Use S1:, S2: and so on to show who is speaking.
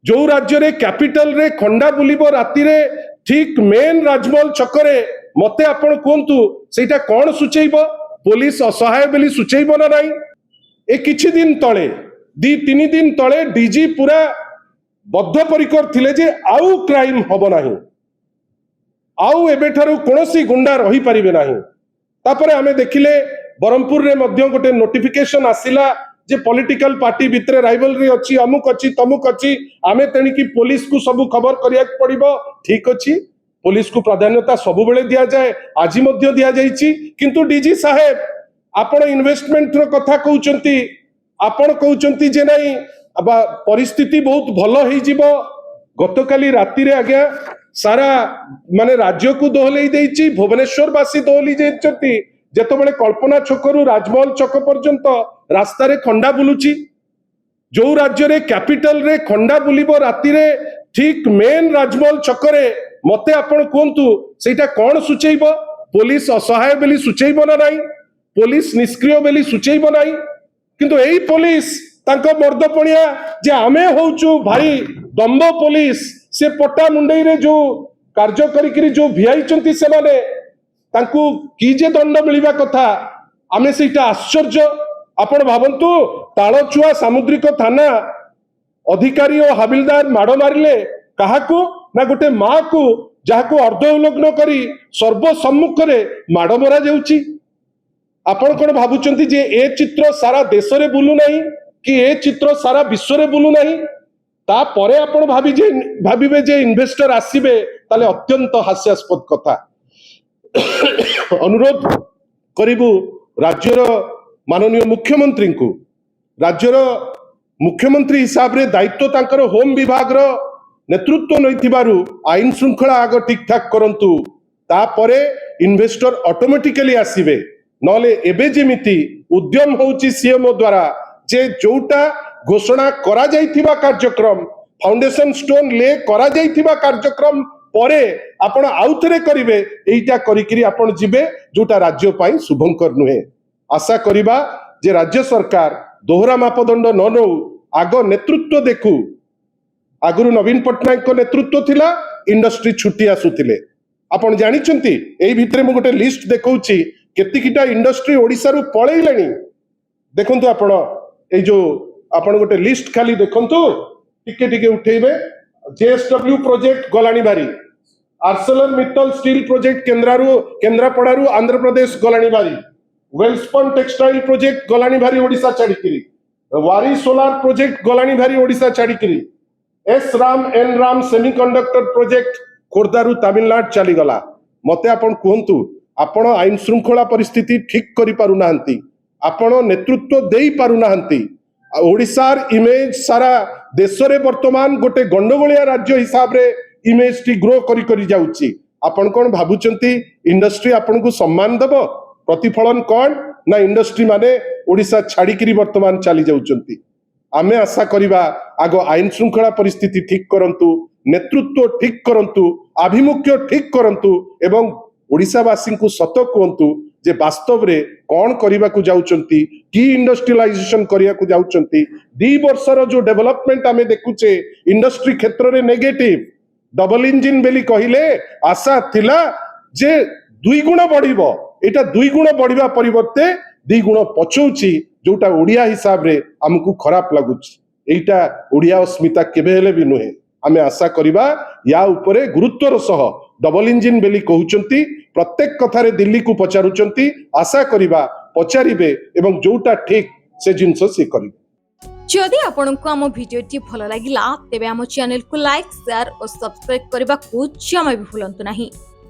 S1: जो राज्य रे कैपिटल रे खंडा बुलिबो राति रे ठीक मेन राजमहल छकरे मते आपण कहतु सेटा कौन सूचेइबो पुलिस असहाय बोली सूचेइबो ना नहीं। ए किछि दिन तले 2-3 दिन तले डीजी पूरा बद्धपरिकर थिले जे आउ क्राइम हबो नाही, आउ एबेठारु कोनोसी गुंडा रही परिबे नाही। तापरे हमें देखिले बरमपुर रे मध्य गोटे नोटिफिकेशन आसिला जे पॉलिटिकल पार्टी भितरे राइवलरी अछि, अमुक अछि तमुक अछि, आमे तेणिकी पुलिस को सब खबर करिया पड़िबो। ठीक अछि, पुलिस को प्राधान्यता सब बेले दिया जाए, आज मध्य दिया जाइछि। किंतु डीजी साहेब आपण इन्वेस्टमेंट रो कथा कहउचंती, आपण कहउचंती जे नाही परिस्थिति बहुत भलो होई जिवो। गतकाली राति रे आज्ञा सारा माने राज्य को दोहलेई देइछि, भुवनेश्वर वासी दोहली जेचंती जेतबेले कल्पना छकरू राजमहल छक पर्यंत रास्ता रे खंडा बुलुची। जो राज्य रे कैपिटल रे खंडा बुलिबो राति रे ठीक मेन राजमहल छकरे मते आपण कहतु सेटा कौन सूचेइबो पुलिस असहाय बोली सूचेइबो ना नहीं, पुलिस निष्क्रिय बोली सूचेइबो नाही। किंतु एई पुलिस तांको मर्दपणिया जे आमे होउचु भारी दम्भ पुलिस, से पट्टा मुंडई रे जो कार्य करिकरी जो भिआइचंती से माने तांकू की जे दंड मिलिबा कथा आमे सेटा आश्चर्य। आपण भाबंतु तालचुआ सामुद्रिक थाना अधिकारी और हाबिलदार माड़ मारिले काहाकू ना गोटे माँ को जाहाकू अर्ध उल्लग्न करी सर्वसम्मुख रे माड़ मरा जाउची। आपण कोन भाबुचंती जे ए चित्र सारा देश रे बुलु नाही कि ए चित्र सारा विश्व रे बुलु नाही। ता परे आपण भाबिबे जे इन्वेस्टर आसीबे ताले अत्यंत हास्यास्पद कथा। अनुरोध करिबु राज्यर माननीय मुख्यमंत्री को, राज्यर मुख्यमंत्री हिसाब रे दायित्व तांकर होम विभाग रो नेतृत्व नैथिबारु आईन श्रृंखला आग ठीक ठाक करंतु, ता परे इन्वेस्टर ऑटोमेटिकली आसीबे। नले एबे जेमिति उद्यम होउची सीएमओ द्वारा जे जोटा घोषणा करा जाइथिबा कार्यक्रम फाउंडेशन स्टोन ले करा जाइथिबा कार्यक्रम परे आपण आउथरे करिवे, एइटा करिकरी आपण जिबे जोटा राज्य पाई शुभंकर नुहे। आशा करिबा जे राज्य सरकार दोहरा मापदंड न नौ, आग नेतृत्व देखु। आगुरु नवीन पट्टनायक को नेतृत्व थिला, इंडस्ट्री छुट्टी आसुथिले। आपण जानिचंती एई भितरे मु गोटे लिस्ट देखौची केतिकिटा इंडस्ट्री ओडिसा रु पळैलानी। देखंतु आपण ए जो आपण गोटे लिस्ट खाली देखंतु, टिके टिके उठेइबे। जेएसडब्ल्यू प्रोजेक्ट गलानी बारी, आर्सेलर मित्तल स्टील प्रोजेक्ट केंद्रापड़ारू आंध्र प्रदेश गलानी बारी, वेल्सपन टेक्सटाइल प्रोजेक्ट गलानी भारी ओडिशा छाड़िकी, वारी सोलार प्रोजेक्ट गलानी भारी ओडिशा छाड़िकी, S Ram N Ram semiconductor project खोर्धारू तमिलनाडु चलीगला। मते आपण कहतु आपण आईन श्रृंखला परिस्थिति ठीक करि पारु नाहंती, आपण नेतृत्व देई पारु नाहंती। ओडिशार इमेज सारा देश रे वर्तमान गोटे गंडगोलिया राज्य हिसाब रे इमेज टी ग्रो करी करी जाउची। आपण कोन भाबुचंती इंडस्ट्री आपण को सम्मान दबो? प्रतिफलन कौन ना इंडस्ट्री माने ओडिशा छाड़िकी वर्तमान चली जाउचंती। आमे आशा करिबा आगो आईन श्रृंखला परिस्थिति ठीक करंतु, नेतृत्व ठीक करंतु, आभिमुख्य ठीक करंतु एवं ओडिशावासी को सत कहतु जे वास्तव रे कौन करिबा को जाउचंती, की इंडस्ट्रियलाइजेशन करिया को जाउचंती। 2 वर्षर जो डेवलपमेंट आमे देखुचे इंडस्ट्री क्षेत्र रे नेगेटिव डबल इंजिन बेली कहिले आशा थिला जे 2 गुण बढ़िबो, एटा 2 गुण बढ़िबा परिवर्ते 2 गुण पछौची, जोटा ओडिया हिसाब रे हमकु खराब लागुची। एटा ओडिया अस्मिता केबे हेले भी नुहे। आमे आशा करिबा या उपरे गुरुत्वर सह डबल इंजिन बेली कहउचंती, प्रत्येक कथारे दिल्ली को पचारुचंती। आशा करिबा पचारिबे एवं जोटा ठीक से जिंस से करिबे।
S2: जदि आपनको आम भिडियोटी भल लागिला तेबे आम चैनल को लाइक, शेयर और सब्सक्राइब करबा को जमा भी भूलंतु नहीं।